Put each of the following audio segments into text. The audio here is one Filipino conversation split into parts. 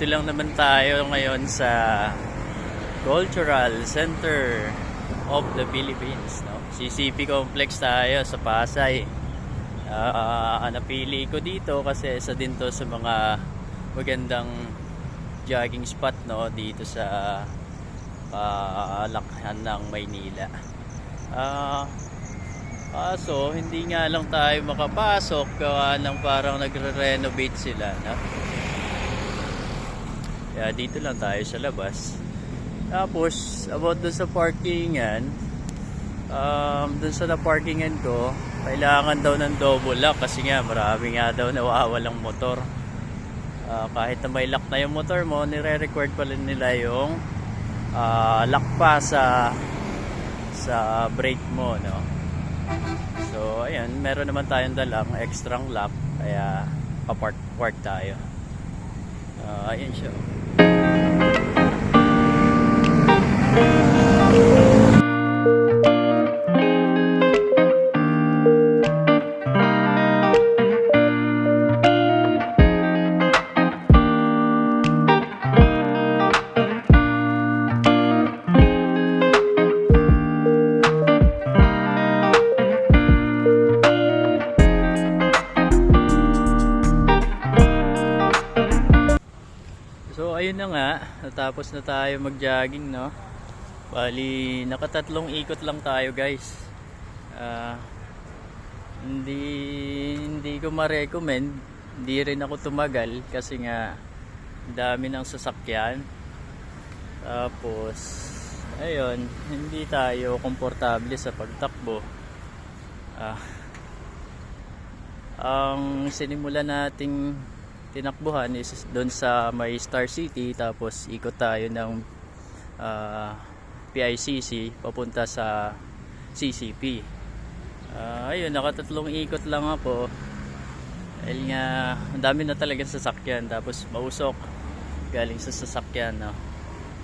Dito lang naman tayo ngayon sa Cultural Center of the Philippines, no? CCP Complex tayo sa Pasay. Napili ko dito kasi isa din to sa mga magandang jogging spot, no, dito sa Lakhan ng Maynila. Kaso hindi nga lang tayo makapasok gawa ng parang nagre-renovate sila, no? Kaya dito lang tayo sa labas. Tapos about dun sa parkingan, dun sa na-parkingan ko, kailangan daw ng double lock kasi nga marami nga daw nawawalang motor. Kahit na may lock na yung motor mo, nire-record pa rin nila yung lock pa sa brake mo, no? So ayan, meron naman tayong dalang extra lock, kaya pa-park tayo. Ayan siya. So ayun na nga, natapos na tayo mag-jogging, no? Bali, nakatatlong ikot lang tayo, guys. Hindi ko ma-recommend, hindi rin ako tumagal kasi nga dami ng sasakyan. Tapos ayun, hindi tayo komportable sa pagtakbo. Ang sinimula nating tinakbuhan is doon sa may Star City, tapos ikot tayo ng PICC papunta sa CCP. Ayun, nakatatlong ikot lang ako dahil nga ang dami na talagang sasakyan, tapos mausok galing sa sasakyan, no?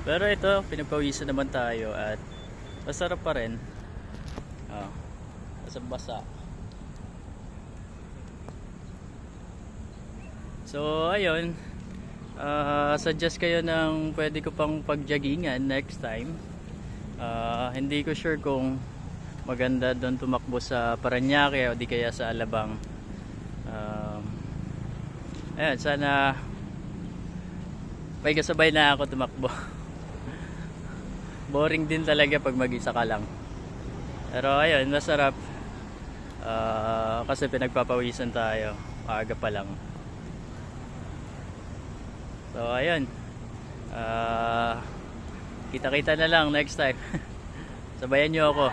Pero ito, pinagpawisan naman tayo at masarap pa rin. Basa-basa. So ayun, suggest kayo ng pwede ko pang pagjagingan next time. Hindi ko sure kung maganda doon tumakbo sa Parañaque o di kaya sa Alabang. Ayun, sana may kasabay na ako tumakbo. Boring din talaga pag mag-isa ka lang. Pero ayun, masarap. Kasi pinagpapawisan tayo, maaga pa lang. So ayun, kita-kita na lang next time. Sabayan nyo ako.